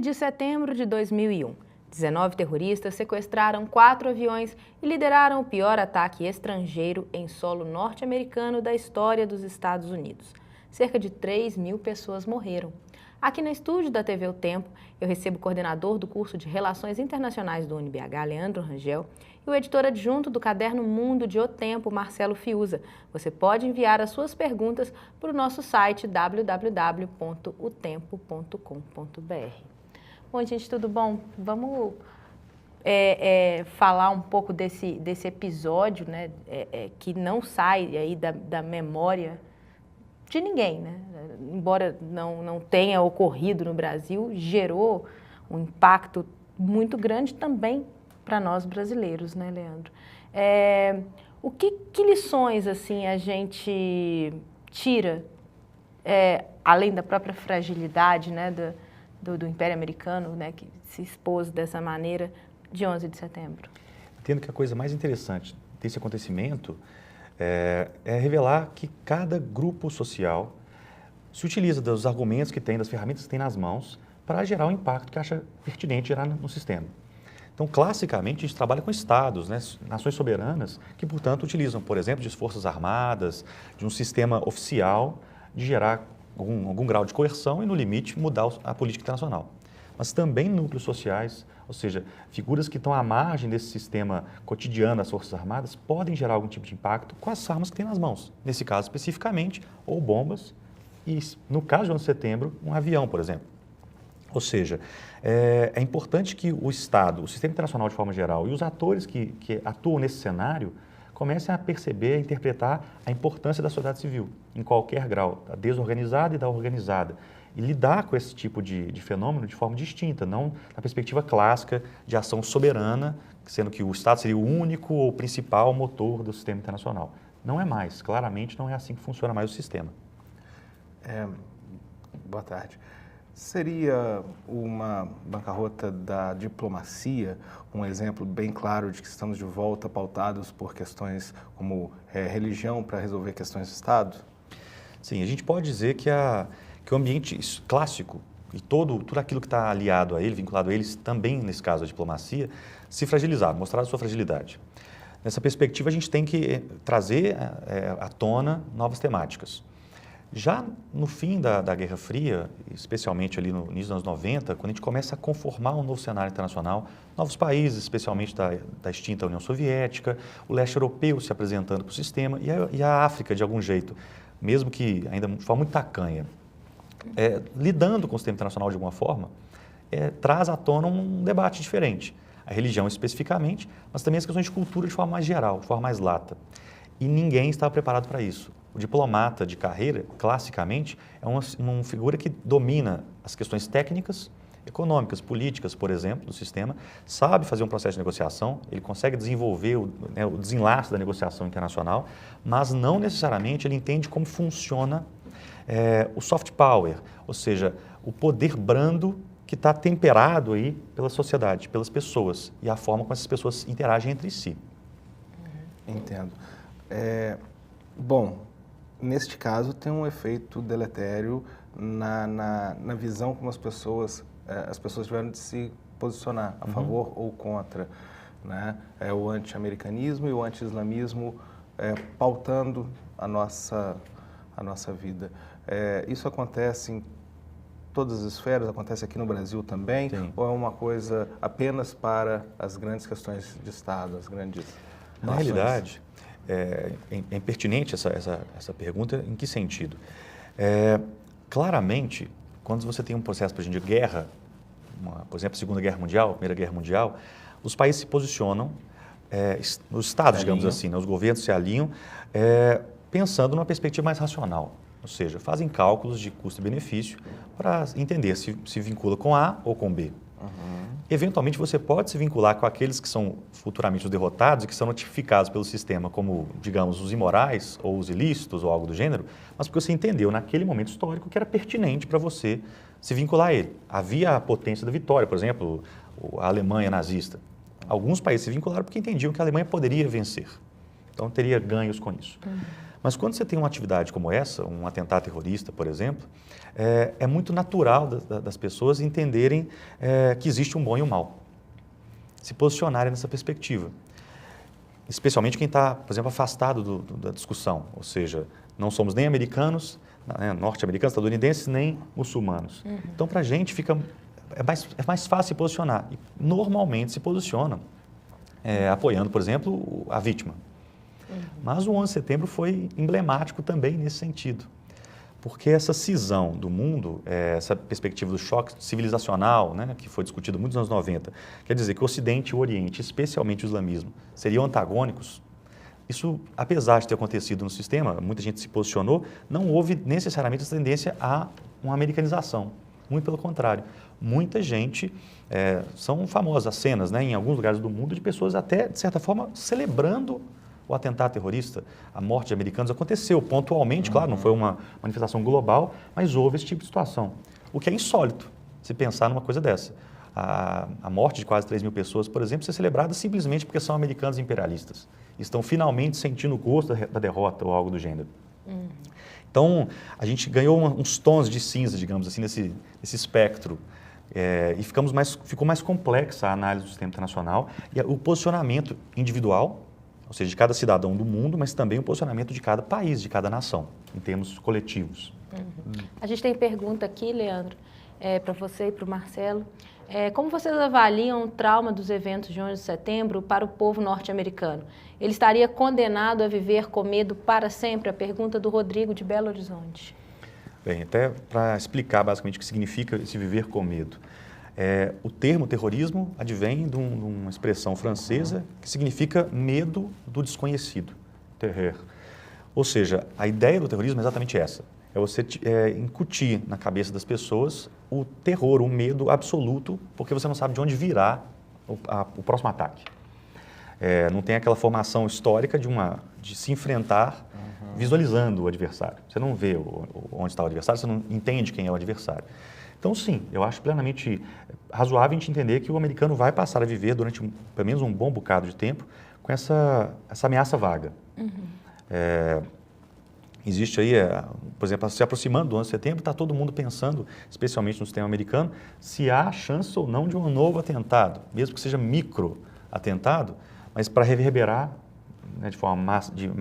De setembro de 2001, 19 terroristas sequestraram 4 aviões e lideraram o pior ataque estrangeiro em solo norte-americano da história dos Estados Unidos. Cerca de 3.000 pessoas morreram. Aqui no estúdio da TV O Tempo, eu recebo o coordenador do curso de Relações Internacionais do UniBH, Leandro Rangel, e o editor adjunto do caderno Mundo de O Tempo, Marcelo Fiuza. Você pode enviar as suas perguntas para o nosso site www.otempo.com.br. Bom, gente, tudo bom? Vamos falar um pouco desse episódio, né, que não sai aí da memória de ninguém, né? Embora não tenha ocorrido no Brasil, gerou um impacto muito grande também para nós brasileiros, né, Leandro? Que lições assim a gente tira, além da própria fragilidade, né, do Império Americano, né, que se expôs dessa maneira, de 11 de setembro? Entendo que a coisa mais interessante desse acontecimento é revelar que cada grupo social se utiliza dos argumentos que tem, das ferramentas que tem nas mãos, para gerar o impacto que acha pertinente gerar no sistema. Então, classicamente, a gente trabalha com estados, né, nações soberanas, que, portanto, utilizam, por exemplo, de forças armadas, de um sistema oficial, de gerar algum grau de coerção e, no limite, mudar a política internacional. Mas também núcleos sociais, ou seja, figuras que estão à margem desse sistema cotidiano das Forças Armadas, podem gerar algum tipo de impacto com as armas que têm nas mãos. Nesse caso, especificamente, ou bombas, e, no caso de 11 de setembro, um avião, por exemplo. Ou seja, é importante que o Estado, o sistema internacional de forma geral e os atores que atuam nesse cenário comecem a perceber, a interpretar a importância da sociedade civil, em qualquer grau, da desorganizada e da organizada, e lidar com esse tipo de fenômeno de forma distinta, não na perspectiva clássica de ação soberana, sendo que o Estado seria o único ou principal motor do sistema internacional. Não é mais, claramente não é assim que funciona mais o sistema. Boa tarde. Seria uma bancarrota da diplomacia um exemplo bem claro de que estamos de volta pautados por questões como religião para resolver questões de Estado? Sim, a gente pode dizer que o ambiente clássico e tudo aquilo que está aliado a ele, vinculado a eles, também nesse caso a diplomacia, se fragilizar, mostrar a sua fragilidade. Nessa perspectiva, a gente tem que trazer à tona novas temáticas. Já no fim da Guerra Fria, especialmente ali no início dos anos 90, quando a gente começa a conformar um novo cenário internacional, novos países, especialmente da extinta União Soviética, o leste europeu se apresentando para o sistema e a África, de algum jeito, mesmo que ainda de forma muito tacanha, lidando com o sistema internacional de alguma forma, traz à tona um debate diferente. A religião especificamente, mas também as questões de cultura de forma mais geral, de forma mais lata. E ninguém estava preparado para isso. O diplomata de carreira, classicamente, é uma figura que domina as questões técnicas, econômicas, políticas, por exemplo, do sistema, sabe fazer um processo de negociação, ele consegue desenvolver o desenlace da negociação internacional, mas não necessariamente ele entende como funciona o soft power, ou seja, o poder brando que está temperado aí pela sociedade, pelas pessoas e a forma como essas pessoas interagem entre si. Entendo. Bom, neste caso tem um efeito deletério na visão como as pessoas tiveram de se posicionar a favor ou contra, né? O anti-americanismo e o anti-islamismo pautando a nossa vida. Isso acontece em todas as esferas, acontece aqui no Brasil também? Sim. Ou é uma coisa apenas para as grandes questões de Estado, as grandes nações? Na realidade, é pertinente essa pergunta, em que sentido? Claramente, quando você tem um processo, por exemplo, de guerra, por exemplo, a Segunda Guerra Mundial, a Primeira Guerra Mundial, os países se posicionam, os estados, digamos assim, né, os governos se alinham, pensando numa perspectiva mais racional. Ou seja, fazem cálculos de custo e benefício para entender se vincula com A ou com B. Eventualmente, você pode se vincular com aqueles que são futuramente os derrotados e que são notificados pelo sistema como, digamos, os imorais ou os ilícitos ou algo do gênero, mas porque você entendeu naquele momento histórico que era pertinente para você se vincular a ele. Havia a potência da vitória, por exemplo, a Alemanha nazista. Alguns países se vincularam porque entendiam que a Alemanha poderia vencer. Então, teria ganhos com isso. Mas quando você tem uma atividade como essa, um atentado terrorista, por exemplo, é muito natural das pessoas entenderem que existe um bom e um mal. Se posicionarem nessa perspectiva. Especialmente quem está, por exemplo, afastado da discussão. Ou seja, não somos nem americanos, norte-americanos, estadunidenses, nem muçulmanos. Então, para a gente, é mais fácil se posicionar. E normalmente se posicionam apoiando, por exemplo, a vítima. Mas o 11 de setembro foi emblemático também nesse sentido. Porque essa cisão do mundo, essa perspectiva do choque civilizacional, né, que foi discutido muito nos anos 90, quer dizer que o Ocidente e o Oriente, especialmente o islamismo, seriam antagônicos. Isso, apesar de ter acontecido no sistema, muita gente se posicionou, não houve necessariamente essa tendência a uma americanização. Muito pelo contrário. Muita gente, são famosas as cenas, né, em alguns lugares do mundo, de pessoas até, de certa forma, celebrando o atentado terrorista, a morte de americanos aconteceu pontualmente, claro, não foi uma manifestação global, mas houve esse tipo de situação. O que é insólito, se pensar numa coisa dessa. A morte de quase 3 mil pessoas, por exemplo, ser celebrada simplesmente porque são americanos imperialistas. Estão finalmente sentindo o gosto da derrota ou algo do gênero. Então, a gente ganhou uns tons de cinza, digamos assim, nesse espectro. E ficou mais complexa a análise do sistema internacional e o posicionamento individual, ou seja, de cada cidadão do mundo, mas também o posicionamento de cada país, de cada nação, em termos coletivos. A gente tem pergunta aqui, Leandro, para você e para o Marcelo. Como vocês avaliam o trauma dos eventos de 11 de setembro para o povo norte-americano? Ele estaria condenado a viver com medo para sempre? A pergunta do Rodrigo, de Belo Horizonte. Bem, até para explicar basicamente o que significa esse viver com medo. O termo terrorismo advém de uma expressão francesa que significa medo do desconhecido, terreur. Ou seja, a ideia do terrorismo é exatamente essa. É você incutir na cabeça das pessoas o terror, o medo absoluto, porque você não sabe de onde virá o próximo ataque. Não tem aquela formação histórica de se enfrentar visualizando o adversário. Você não vê onde está o adversário, você não entende quem é o adversário. Então, sim, eu acho plenamente razoável a gente entender que o americano vai passar a viver durante pelo menos um bom bocado de tempo com essa ameaça vaga. Existe aí, por exemplo, se aproximando do 11 de setembro, está todo mundo pensando, especialmente no sistema americano, se há chance ou não de um novo atentado, mesmo que seja micro-atentado, mas para reverberar, né,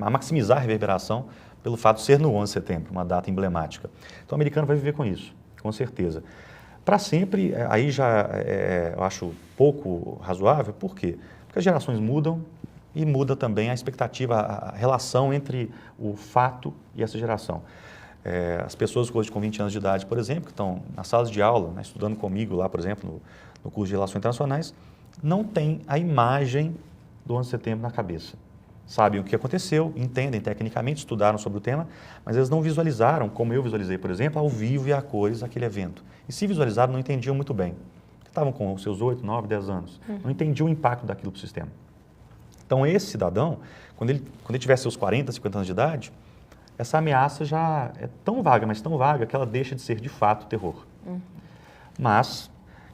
a maximizar a reverberação pelo fato de ser no 11 de setembro, uma data emblemática. Então, o americano vai viver com isso. Com certeza. Para sempre, aí já eu acho pouco razoável. Por quê? Porque as gerações mudam e muda também a expectativa, a relação entre o fato e essa geração. As pessoas hoje com 20 anos de idade, por exemplo, que estão nas salas de aula, né, estudando comigo lá, por exemplo, no curso de Relações Internacionais, não têm a imagem do 11 de setembro na cabeça. Sabem o que aconteceu, entendem tecnicamente, estudaram sobre o tema, mas eles não visualizaram, como eu visualizei, por exemplo, ao vivo e a cores aquele evento. E se visualizaram, não entendiam muito bem. Estavam com os seus 8, 9, 10 anos. Não entendiam o impacto daquilo para o sistema. Então, esse cidadão, quando ele tiver seus 40, 50 anos de idade, essa ameaça já é tão vaga, mas tão vaga, que ela deixa de ser, de fato, terror. Mas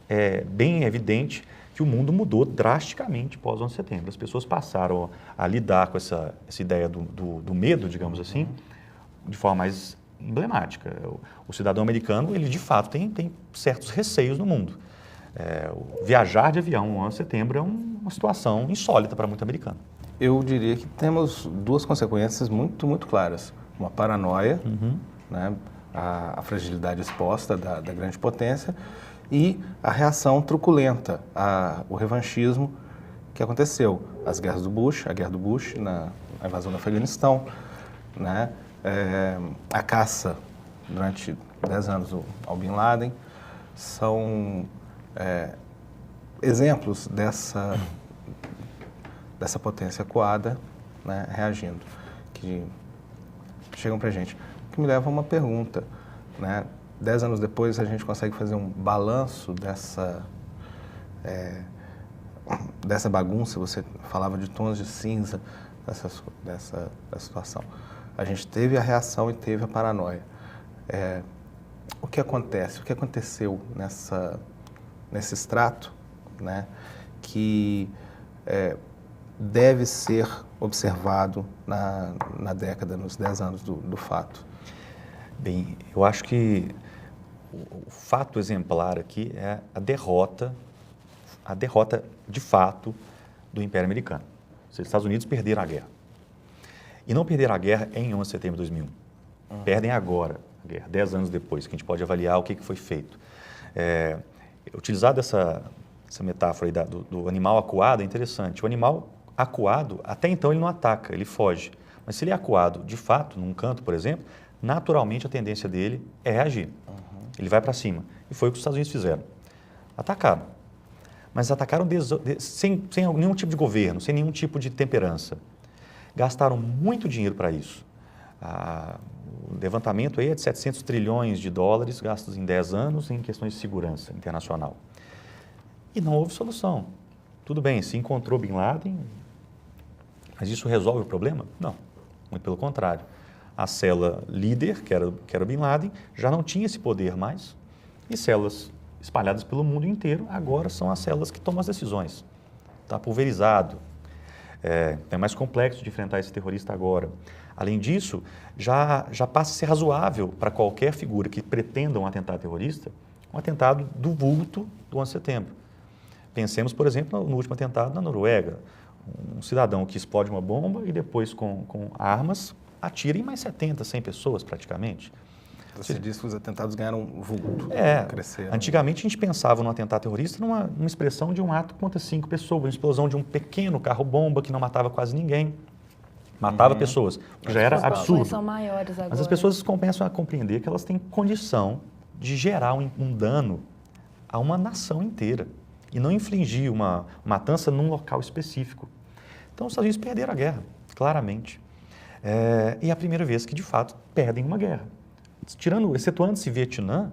é bem evidente que o mundo mudou drasticamente pós 11 de setembro. As pessoas passaram a lidar com essa ideia do medo, digamos assim, de forma mais emblemática. O cidadão americano, ele de fato tem certos receios no mundo. Viajar de avião no 11 de setembro é uma situação insólita para muito americano. Eu diria que temos duas consequências muito, muito claras. Uma paranoia, né, a fragilidade exposta da grande potência, e a reação truculenta, o revanchismo que aconteceu. As guerras do Bush, a guerra do Bush na invasão do Afeganistão, né? A caça durante 10 anos ao Bin Laden, são exemplos dessa potência acuada, né, reagindo, que chegam para a gente. O que me leva a uma pergunta, né? 10 anos depois, a gente consegue fazer um balanço dessa bagunça. Você falava de tons de cinza dessa situação. A gente teve a reação e teve a paranoia. o que acontece? O que aconteceu nesse extrato, né, que deve ser observado na década, nos 10 anos do fato? Bem, eu acho que o fato exemplar aqui é a derrota de fato do Império Americano. Os Estados Unidos perderam a guerra. E não perderam a guerra em 11 de setembro de 2001. Perdem agora a guerra, 10 anos depois, que a gente pode avaliar o que foi feito. Utilizar essa metáfora aí do animal acuado é interessante. O animal acuado, até então ele não ataca, ele foge. Mas se ele é acuado, de fato, num canto, por exemplo, naturalmente a tendência dele é reagir. Ele vai para cima. E foi o que os Estados Unidos fizeram. Atacaram. Mas atacaram sem nenhum tipo de governo, sem nenhum tipo de temperança. Gastaram muito dinheiro para isso. O levantamento aí é de 700 trilhões de dólares gastos em 10 anos em questões de segurança internacional. E não houve solução. Tudo bem, se encontrou Bin Laden, mas isso resolve o problema? Não, muito pelo contrário. A célula líder, que era Bin Laden, já não tinha esse poder mais, e células espalhadas pelo mundo inteiro agora são as células que tomam as decisões. Está pulverizado. É mais complexo de enfrentar esse terrorista agora. Além disso, já passa a ser razoável para qualquer figura que pretenda um atentado terrorista, um atentado do vulto do 11 de setembro. Pensemos, por exemplo, no último atentado na Noruega. Um cidadão que explode uma bomba e depois, com armas, atira em mais 70, 100 pessoas praticamente. Você disse que os atentados ganharam vulto, cresceram. Antigamente a gente pensava no atentado terrorista numa expressão de um ato contra 5 pessoas, uma explosão de um pequeno carro-bomba que não matava quase ninguém, matava pessoas, o que já era absurdo. São maiores agora. Mas as pessoas começam a compreender que elas têm condição de gerar um dano a uma nação inteira e não infligir uma matança num local específico. Então os Estados Unidos perderam a guerra, claramente. E é a primeira vez que, de fato, perdem uma guerra. Excetuando-se Vietnã,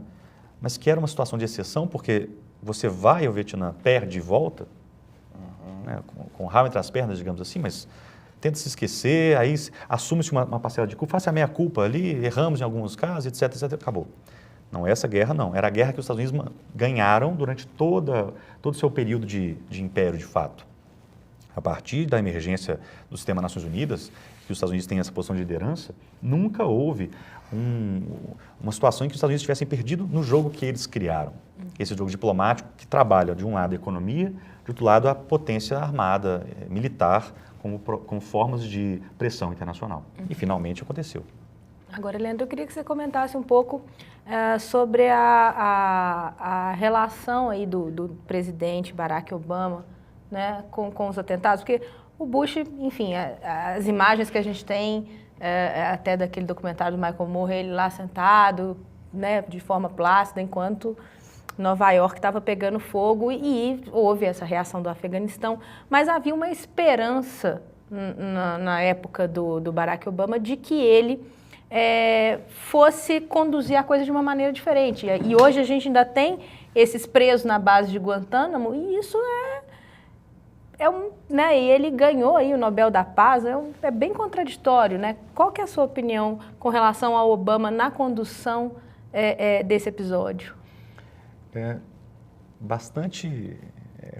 mas que era uma situação de exceção, porque você vai ao Vietnã, perde e volta, né, com o rabo entre as pernas, digamos assim, mas tenta se esquecer, aí assume-se uma parcela de culpa, faça a meia-culpa ali, erramos em alguns casos, etc, etc, acabou. Não é essa guerra, não. Era a guerra que os Estados Unidos ganharam durante todo o seu período de império, de fato. A partir da emergência do sistema Nações Unidas, que os Estados Unidos têm essa posição de liderança, nunca houve uma situação em que os Estados Unidos tivessem perdido no jogo que eles criaram. Esse jogo diplomático que trabalha, de um lado, a economia, de outro lado, a potência armada, militar, como formas de pressão internacional. E, finalmente, aconteceu. Agora, Leandro, eu queria que você comentasse um pouco sobre a relação aí do presidente Barack Obama, né, com os atentados, porque o Bush, enfim, as imagens que a gente tem, até daquele documentário do Michael Moore, ele lá sentado, né, de forma plácida, enquanto Nova York estava pegando fogo e houve essa reação do Afeganistão, mas havia uma esperança na época do Barack Obama de que ele fosse conduzir a coisa de uma maneira diferente. E hoje a gente ainda tem esses presos na base de Guantánamo e isso né, e ele ganhou aí o Nobel da Paz, é bem contraditório, né? Qual que é a sua opinião com relação ao Obama na condução desse episódio? É bastante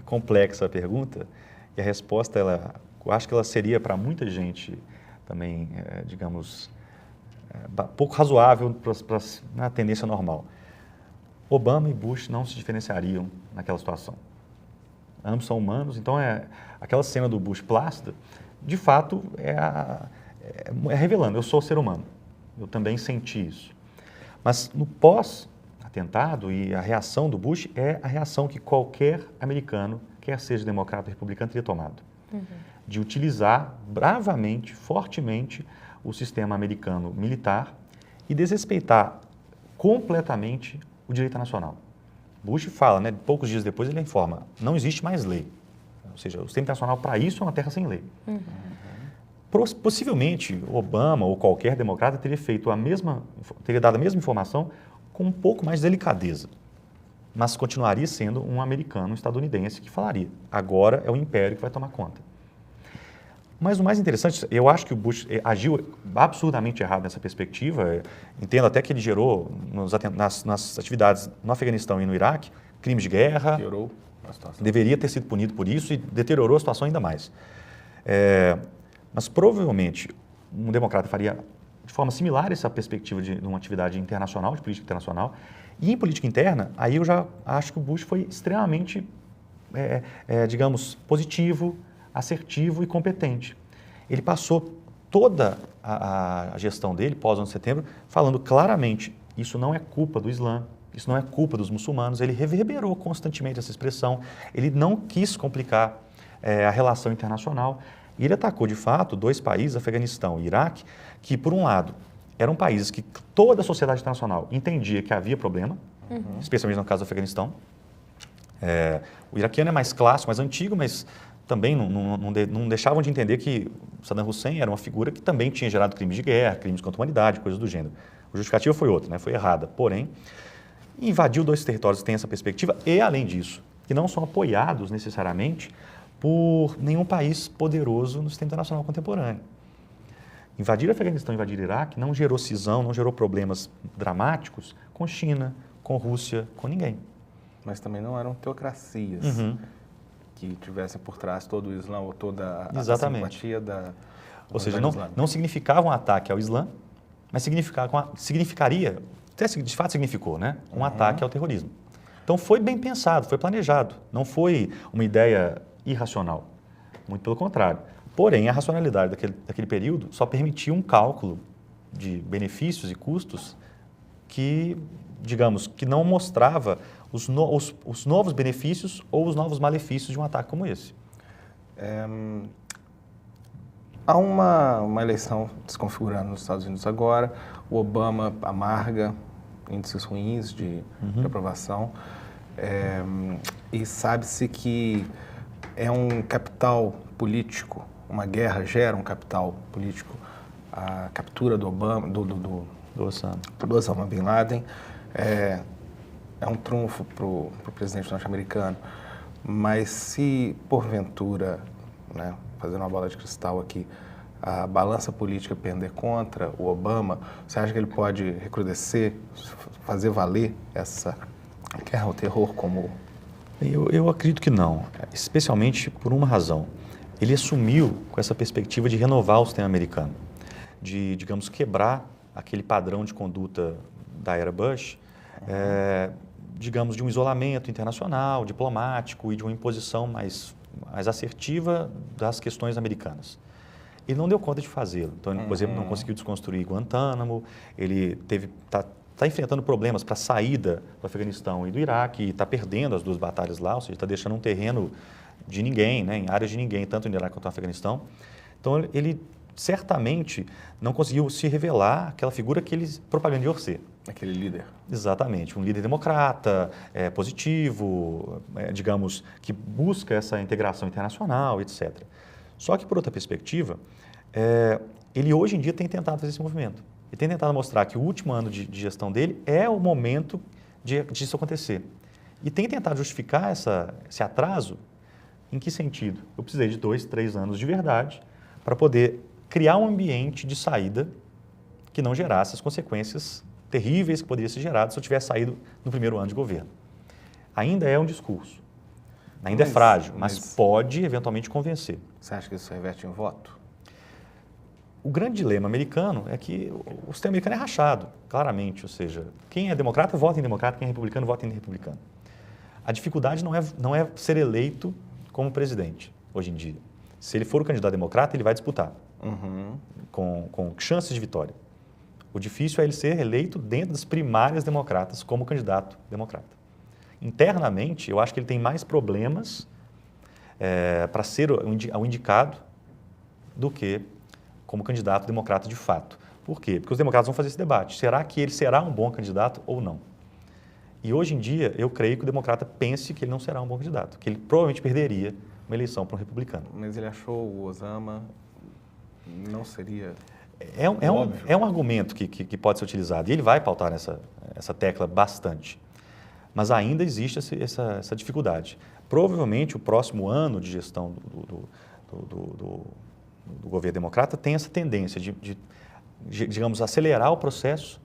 complexa a pergunta e a resposta, eu acho que ela seria para muita gente também, digamos, pouco razoável para a tendência normal. Obama e Bush não se diferenciariam naquela situação. Ambos são humanos, então aquela cena do Bush plácida, de fato, revelando, eu sou ser humano, eu também senti isso. Mas no pós-atentado e a reação do Bush é a reação que qualquer americano, quer seja democrata ou republicano, teria tomado. De utilizar bravamente, fortemente, o sistema americano militar e desrespeitar completamente o direito nacional. Bush fala, né, poucos dias depois ele informa, não existe mais lei. Ou seja, o sistema internacional para isso é uma terra sem lei. Possivelmente, Obama ou qualquer democrata teria dado a mesma informação com um pouco mais de delicadeza, mas continuaria sendo um americano, um estadunidense que falaria, agora é o império que vai tomar conta. Mas o mais interessante, eu acho que o Bush agiu absurdamente errado nessa perspectiva. Entendo até que ele gerou, nas atividades no Afeganistão e no Iraque, crimes de guerra. Piorou a situação. Deveria ter sido punido por isso e deteriorou a situação ainda mais. Mas provavelmente um democrata faria de forma similar essa perspectiva de uma atividade internacional, de política internacional. E em política interna, aí eu já acho que o Bush foi extremamente, digamos, positivo, assertivo e competente. Ele passou toda a gestão dele, pós-11 de setembro, falando claramente, isso não é culpa do Islã, isso não é culpa dos muçulmanos. Ele reverberou constantemente essa expressão, ele não quis complicar a relação internacional. E ele atacou, de fato, dois países, Afeganistão e Iraque, que, por um lado, eram países que toda a sociedade internacional entendia que havia problema, especialmente no caso do Afeganistão. O iraquiano é mais clássico, mais antigo, mas também não deixavam de entender que Saddam Hussein era uma figura que também tinha gerado crimes de guerra, crimes contra a humanidade, coisas do gênero. A justificativa foi outra, né? Foi errada. Porém, invadiu dois territórios que têm essa perspectiva e, além disso, que não são apoiados necessariamente por nenhum país poderoso no sistema internacional contemporâneo. Invadir o Afeganistão, invadir o Iraque não gerou cisão, não gerou problemas dramáticos com China, com Rússia, com ninguém. Mas também não eram teocracias que tivessem por trás todo o Islã ou toda a simpatia da... Ou seja, não significava um ataque ao Islã, mas significaria, até de fato significou, né? Um ataque ao terrorismo. Então foi bem pensado, foi planejado, não foi uma ideia irracional, muito pelo contrário. Porém, a racionalidade daquele período só permitia um cálculo de benefícios e custos que, digamos, que não mostrava os novos benefícios ou os novos malefícios de um ataque como esse. Há uma eleição desconfigurando nos Estados Unidos agora, o Obama amarga índices ruins de aprovação, e sabe-se que é um capital político, uma guerra gera um capital político, a captura do Obama, do Osama Bin Laden, é um trunfo para o presidente norte-americano, mas se porventura, né, fazendo uma bola de cristal aqui, a balança política pender contra o Obama, você acha que ele pode recrudescer, fazer valer essa guerra ao terror como... Eu acredito que não, especialmente por uma razão. Ele assumiu com essa perspectiva de renovar o sistema americano, de, digamos, quebrar aquele padrão de conduta da era Bush, digamos, de um isolamento internacional, diplomático e de uma imposição mais assertiva das questões americanas. Ele não deu conta de fazê-lo. Então, ele, por exemplo, não conseguiu desconstruir Guantánamo, ele está enfrentando problemas para a saída do Afeganistão e do Iraque, e está perdendo as duas batalhas lá, ou seja, está deixando um terreno de ninguém, né, em áreas de ninguém, tanto no Iraque quanto no Afeganistão. Então, ele certamente não conseguiu se revelar aquela figura que ele propagandeou ser. Aquele líder. Exatamente, um líder democrata, positivo, digamos, que busca essa integração internacional, etc. Só que, por outra perspectiva, ele hoje em dia tem tentado fazer esse movimento. Ele tem tentado mostrar que o último ano de gestão dele é o momento de isso acontecer. E tem tentado justificar esse atraso. Em que sentido? Eu precisei de 2, 3 anos de verdade para poder criar um ambiente de saída que não gerasse as consequências terríveis que poderiam ser geradas se eu tivesse saído no primeiro ano de governo. Ainda é um discurso, ainda é frágil, mas pode eventualmente convencer. Você acha que isso reverte em voto? O grande dilema americano é que o sistema americano é rachado, claramente, ou seja, quem é democrata vota em democrata, quem é republicano vota em republicano. A dificuldade não é ser eleito como presidente, hoje em dia. Se ele for o candidato democrata, ele vai disputar, com chances de vitória. O difícil é ele ser eleito dentro das primárias democratas como candidato democrata. Internamente, eu acho que ele tem mais problemas para ser o indicado do que como candidato democrata de fato. Por quê? Porque os democratas vão fazer esse debate. Será que ele será um bom candidato ou não? E hoje em dia, eu creio que o democrata pense que ele não será um bom candidato, que ele provavelmente perderia uma eleição para um republicano. Mas ele achou o Osama não seria... É um argumento que pode ser utilizado e ele vai pautar essa tecla bastante. Mas ainda existe essa dificuldade. Provavelmente o próximo ano de gestão do governo democrata tem essa tendência de, digamos, acelerar o processo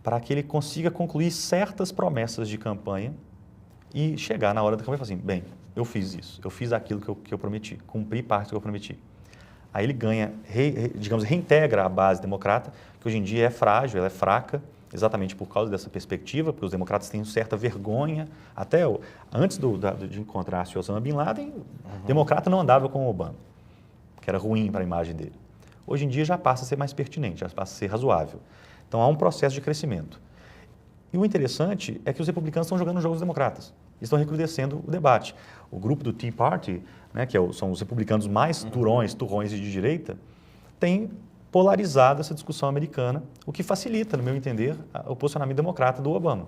para que ele consiga concluir certas promessas de campanha e chegar na hora da campanha e falar assim, bem, eu fiz isso, eu fiz aquilo que eu prometi, cumpri parte do que eu prometi. Aí ele ganha, digamos, reintegra a base democrata, que hoje em dia é frágil, ela é fraca, exatamente por causa dessa perspectiva, porque os democratas têm certa vergonha, até antes de encontrar-se Osama Bin Laden, o democrata não andava com o Obama, que era ruim para a imagem dele. Hoje em dia já passa a ser mais pertinente, já passa a ser razoável. Então há um processo de crescimento. E o interessante é que os republicanos estão jogando jogos democratas, estão recrudescendo o debate. O grupo do Tea Party, né, que são os republicanos mais turrões e de direita, tem polarizado essa discussão americana, o que facilita, no meu entender, o posicionamento democrata do Obama.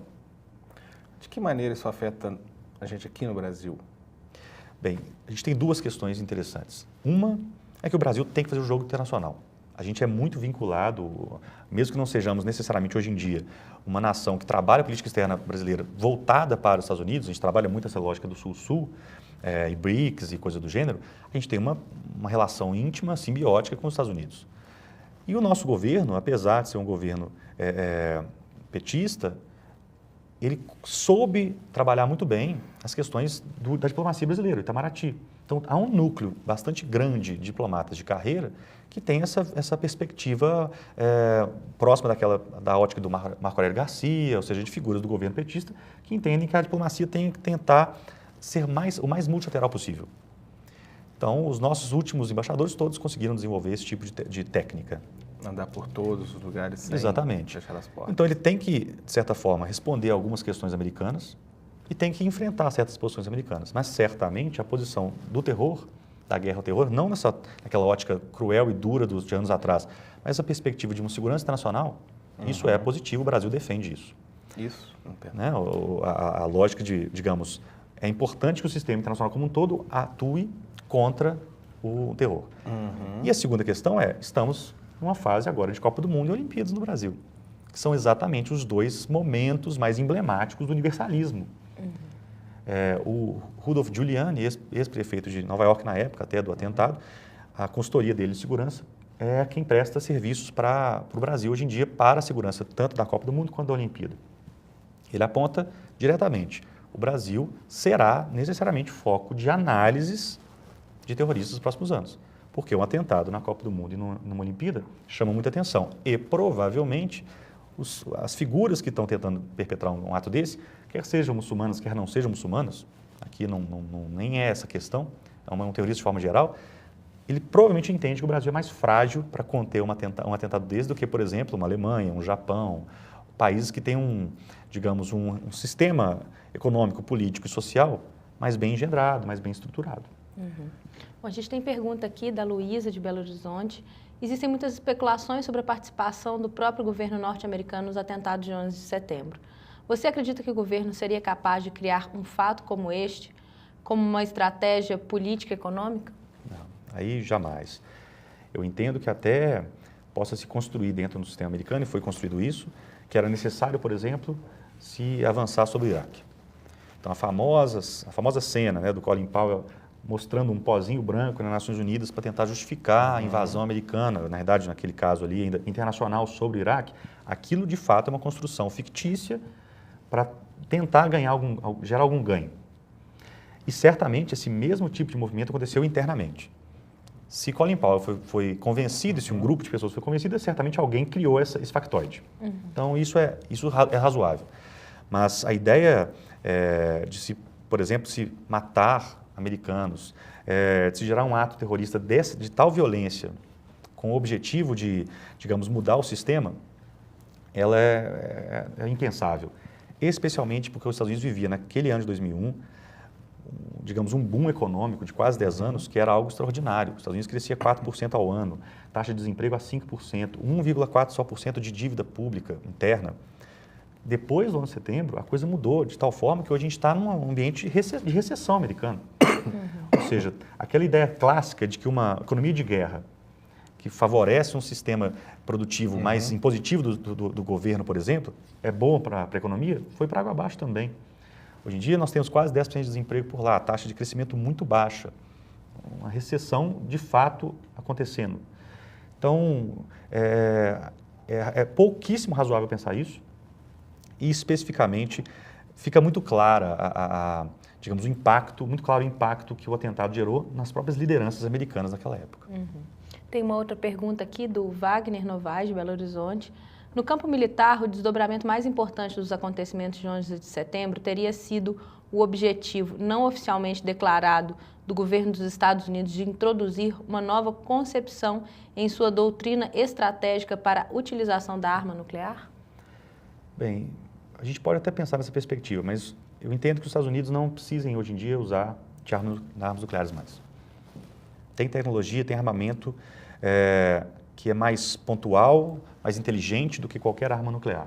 De que maneira isso afeta a gente aqui no Brasil? Bem, a gente tem duas questões interessantes. Uma é que o Brasil tem que fazer o jogo internacional. A gente é muito vinculado, mesmo que não sejamos necessariamente hoje em dia uma nação que trabalha a política externa brasileira voltada para os Estados Unidos, a gente trabalha muito essa lógica do Sul-Sul, e BRICS e coisa do gênero, a gente tem uma relação íntima, simbiótica com os Estados Unidos. E o nosso governo, apesar de ser um governo petista, ele soube trabalhar muito bem as questões da diplomacia brasileira, Itamaraty. Então, há um núcleo bastante grande de diplomatas de carreira que tem essa perspectiva próxima da ótica do Marco Aurélio Garcia, ou seja, de figuras do governo petista, que entendem que a diplomacia tem que tentar ser o mais multilateral possível. Então, os nossos últimos embaixadores todos conseguiram desenvolver esse tipo de técnica. Andar por todos os lugares sem Exatamente. fechar as portas. Então, ele tem que, de certa forma, responder a algumas questões americanas e tem que enfrentar certas posições americanas. Mas, certamente, a posição do terror, da guerra ao terror, não naquela ótica cruel e dura de anos atrás, mas a perspectiva de uma segurança internacional, isso é positivo, o Brasil defende isso. Isso, entendo. Né? A lógica de, digamos, é importante que o sistema internacional como um todo atue contra o terror. E a segunda questão estamos numa fase agora de Copa do Mundo e Olimpíadas no Brasil, que são exatamente os dois momentos mais emblemáticos do universalismo. O Rudolph Giuliani, ex-prefeito de Nova York na época, até do atentado, a consultoria dele de segurança é quem presta serviços para o Brasil hoje em dia para a segurança tanto da Copa do Mundo quanto da Olimpíada. Ele aponta diretamente, o Brasil será necessariamente foco de análises de terroristas nos próximos anos, porque um atentado na Copa do Mundo e numa Olimpíada chama muita atenção e provavelmente as figuras que estão tentando perpetrar um ato desse, quer sejam muçulmanas, quer não sejam muçulmanas, aqui nem é essa questão, é um terrorista de forma geral, ele provavelmente entende que o Brasil é mais frágil para conter um atentado desse do que, por exemplo, uma Alemanha, um Japão, países que têm digamos, um sistema econômico, político e social mais bem engendrado, mais bem estruturado. Bom, a gente tem pergunta aqui da Luísa, de Belo Horizonte. Existem muitas especulações sobre a participação do próprio governo norte-americano nos atentados de 11 de setembro. Você acredita que o governo seria capaz de criar um fato como este, como uma estratégia política e econômica? Não, aí jamais. Eu entendo que até possa se construir dentro do sistema americano, e foi construído isso, que era necessário, por exemplo, se avançar sobre o Iraque. Então, a famosa cena, né, do Colin Powell mostrando um pozinho branco nas Nações Unidas para tentar justificar a invasão americana, na verdade, naquele caso ali, ainda internacional sobre o Iraque, aquilo de fato é uma construção fictícia para tentar gerar algum ganho. E certamente esse mesmo tipo de movimento aconteceu internamente. Se Colin Powell foi convencido, se um grupo de pessoas foi convencido, certamente alguém criou esse factoide. Então, isso é razoável. Mas a ideia de por exemplo, se matar americanos, de se gerar um ato terrorista de tal violência, com o objetivo de, digamos, mudar o sistema, ela é impensável. Especialmente porque os Estados Unidos viviam, naquele ano de 2001, digamos, um boom econômico de quase 10 anos, que era algo extraordinário. Os Estados Unidos crescia 4% ao ano, taxa de desemprego a 5%, 1,4% só de dívida pública interna. Depois do 11 de setembro, a coisa mudou de tal forma que hoje a gente está num ambiente de recessão americana. Ou seja, aquela ideia clássica de que uma economia de guerra que favorece um sistema produtivo mais impositivo do governo, por exemplo, é bom para a economia, foi para água abaixo também. Hoje em dia nós temos quase 10% de desemprego por lá, taxa de crescimento muito baixa. uma recessão de fato acontecendo. Então, é pouquíssimo razoável pensar isso e, especificamente, fica muito clara digamos, o impacto, muito claro o impacto que o atentado gerou nas próprias lideranças americanas naquela época. Tem uma outra pergunta aqui do Wagner Novaes, de Belo Horizonte. No campo militar, o desdobramento mais importante dos acontecimentos de 11 de setembro teria sido o objetivo não oficialmente declarado do governo dos Estados Unidos de introduzir uma nova concepção em sua doutrina estratégica para a utilização da arma nuclear? Bem, a gente pode até pensar nessa perspectiva, mas eu entendo que os Estados Unidos não precisem hoje em dia usar de armas nucleares mais. Tem tecnologia, tem armamento que é mais pontual, mais inteligente do que qualquer arma nuclear.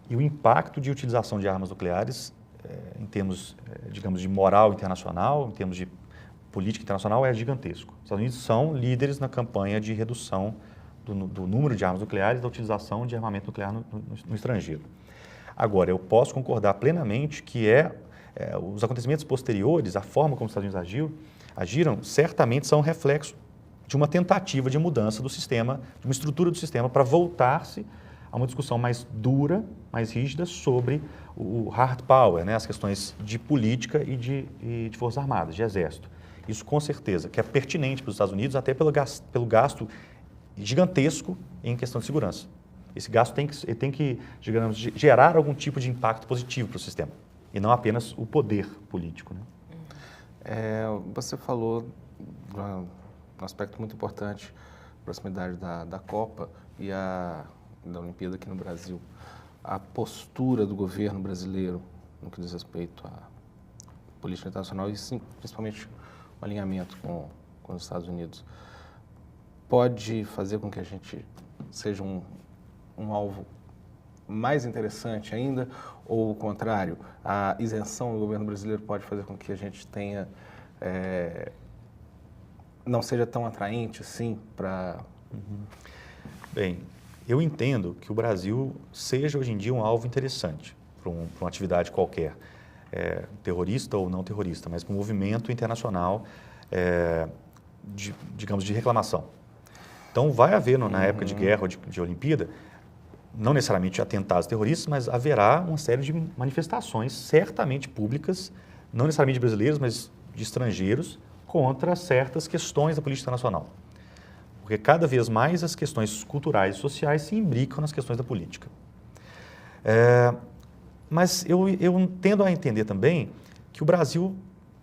E o impacto de utilização de armas nucleares, em termos, digamos, de moral internacional, em termos de política internacional, é gigantesco. Os Estados Unidos são líderes na campanha de redução do número de armas nucleares e da utilização de armamento nuclear no estrangeiro. Agora, eu posso concordar plenamente que os acontecimentos posteriores, a forma como os Estados Unidos agiram, certamente são reflexo de uma tentativa de mudança do sistema, de uma estrutura do sistema para voltar-se a uma discussão mais dura, mais rígida sobre o hard power, né, as questões de política e de forças armadas, de exército. Isso com certeza, que é pertinente para os Estados Unidos, até pelo gasto gigantesco em questão de segurança. Esse gasto tem que, digamos, gerar algum tipo de impacto positivo para o sistema, e não apenas o poder político, né? Você falou de um aspecto muito importante, a proximidade da Copa e da Olimpíada aqui no Brasil. A postura do governo brasileiro no que diz respeito à política internacional e, sim, principalmente, o alinhamento com os Estados Unidos, pode fazer com que a gente seja um alvo mais interessante ainda, ou o contrário, a isenção do governo brasileiro pode fazer com que a gente tenha, não seja tão atraente assim para... Bem, eu entendo que o Brasil seja hoje em dia um alvo interessante para uma atividade qualquer, terrorista ou não terrorista, mas para um movimento internacional, digamos, de reclamação. Então, vai haver, na época de guerra ou de Olimpíada, não necessariamente atentados terroristas, mas haverá uma série de manifestações, certamente públicas, não necessariamente brasileiras, mas de estrangeiros, contra certas questões da política internacional. Porque cada vez mais as questões culturais e sociais se imbricam nas questões da política. Mas eu tendo a entender também que o Brasil,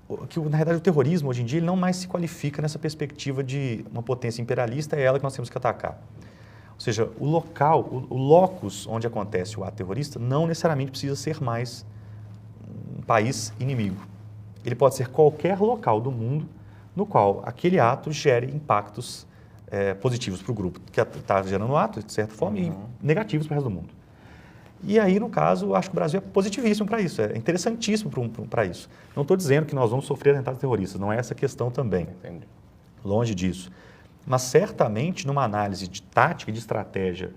na realidade o terrorismo hoje em dia ele não mais se qualifica nessa perspectiva de uma potência imperialista, é ela que nós temos que atacar. Ou seja, o local, o locus onde acontece o ato terrorista não necessariamente precisa ser mais um país inimigo. Ele pode ser qualquer local do mundo no qual aquele ato gere impactos positivos para o grupo que está gerando o ato, de certa forma, e negativos para o resto do mundo. E aí, no caso, acho que o Brasil é positivíssimo para isso, é interessantíssimo para isso. Não estou dizendo que nós vamos sofrer atentados terroristas, não é essa a questão também. Entendi. Longe disso. Mas, certamente, numa análise de tática e de estratégia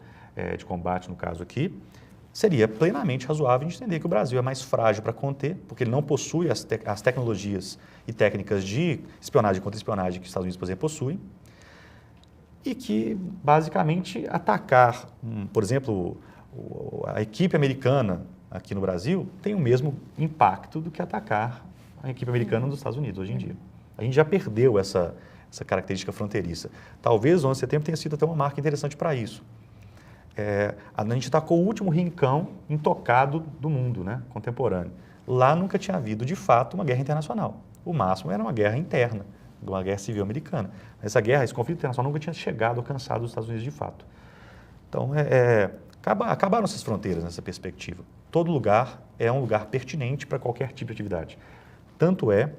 de combate, no caso aqui, seria plenamente razoável de entender que o Brasil é mais frágil para conter, porque ele não possui as tecnologias e técnicas de espionagem e contra-espionagem que os Estados Unidos, por exemplo, possuem, e que, basicamente, atacar, por exemplo, a equipe americana aqui no Brasil tem o mesmo impacto do que atacar a equipe americana dos Estados Unidos hoje em dia. A gente já perdeu essa característica fronteiriça. Talvez o 11 de setembro tenha sido até uma marca interessante para isso. A gente atacou o último rincão intocado do mundo, né, contemporâneo. Lá nunca tinha havido, de fato, uma guerra internacional. O máximo era uma guerra interna, uma guerra civil americana. Essa guerra, esse conflito internacional nunca tinha chegado, alcançado os Estados Unidos de fato. Então, acabaram essas fronteiras nessa perspectiva. Todo lugar é um lugar pertinente para qualquer tipo de atividade. Tanto é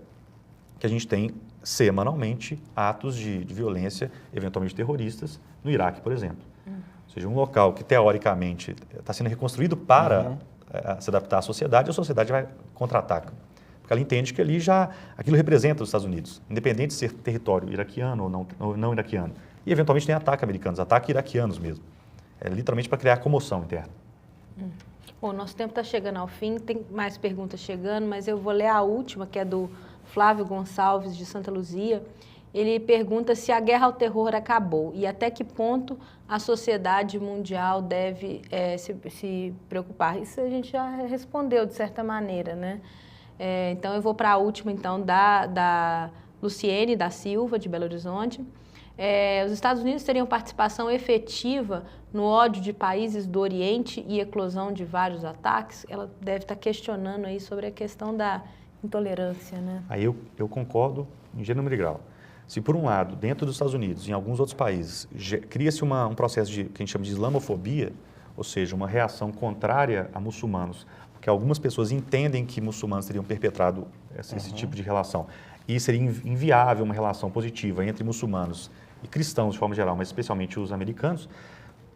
que a gente tem semanalmente atos de violência, eventualmente terroristas, no Iraque, por exemplo. Ou seja, um local que teoricamente está sendo reconstruído para se adaptar à sociedade, a sociedade vai contra-ataca. Porque ela entende que ali aquilo representa os Estados Unidos, independente de ser território iraquiano ou não iraquiano. E eventualmente tem ataque americanos, ataque iraquianos mesmo. É literalmente para criar comoção interna. Bom, nosso tempo está chegando ao fim, tem mais perguntas chegando, mas eu vou ler a última, que é do Flávio Gonçalves, de Santa Luzia, ele pergunta se a guerra ao terror acabou e até que ponto a sociedade mundial deve se preocupar. Isso a gente já respondeu de certa maneira, né? Então eu vou para a última, então, da Luciene da Silva, de Belo Horizonte. Os Estados Unidos teriam participação efetiva no ódio de países do Oriente e eclosão de vários ataques? Ela deve estar questionando aí sobre a questão da intolerância, né? Aí eu concordo em gênero e grau. Se, por um lado, dentro dos Estados Unidos e em alguns outros países, cria-se um processo que a gente chama de islamofobia, ou seja, uma reação contrária a muçulmanos, porque algumas pessoas entendem que muçulmanos teriam perpetrado esse tipo de relação, e seria inviável uma relação positiva entre muçulmanos e cristãos de forma geral, mas especialmente os americanos,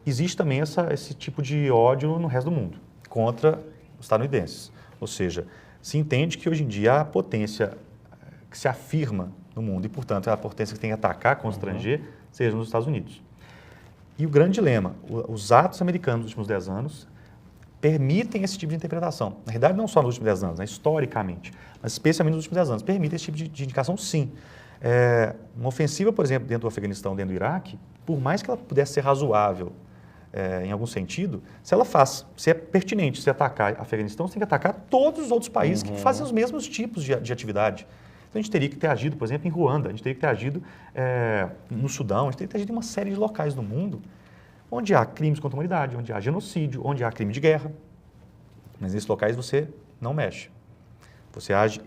existe também esse tipo de ódio no resto do mundo, contra os estadunidenses. Ou seja, se entende que hoje em dia a potência que se afirma no mundo e, portanto, a potência que tem que atacar com o estrangeiro, seja nos Estados Unidos. E o grande dilema, os atos americanos dos últimos 10 anos permitem esse tipo de interpretação. Na realidade, não só nos últimos 10 anos, né, historicamente, mas especialmente nos últimos 10 anos, permite esse tipo de indicação, sim. Uma ofensiva, por exemplo, dentro do Afeganistão, dentro do Iraque, por mais que ela pudesse ser razoável em algum sentido, se é pertinente se atacar o Afeganistão, você tem que atacar todos os outros países que fazem os mesmos tipos de atividade. Então, a gente teria que ter agido, por exemplo, em Ruanda, a gente teria que ter agido no Sudão, a gente teria que ter agido em uma série de locais do mundo onde há crimes contra a humanidade, onde há genocídio, onde há crime de guerra. Mas nesses locais você não mexe. Você age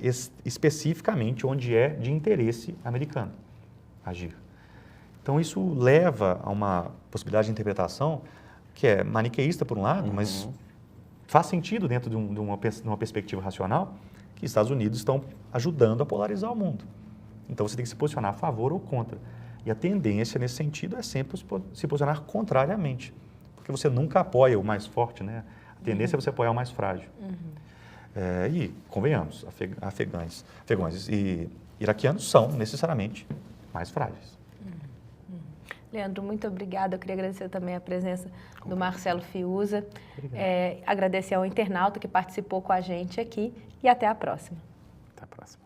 especificamente onde é de interesse americano agir. Então, isso leva a uma possibilidade de interpretação que é maniqueísta, por um lado, mas faz sentido dentro de uma perspectiva racional, que Estados Unidos estão ajudando a polarizar o mundo. Então, você tem que se posicionar a favor ou contra. E a tendência, nesse sentido, é sempre se posicionar contrariamente, porque você nunca apoia o mais forte, né? A tendência é você apoiar o mais frágil. E, convenhamos, afegães e iraquianos são necessariamente mais frágeis. Leandro, muito obrigada. Eu queria agradecer também a presença do Marcelo Fiuza, agradecer ao internauta que participou com a gente aqui e até a próxima. Até a próxima.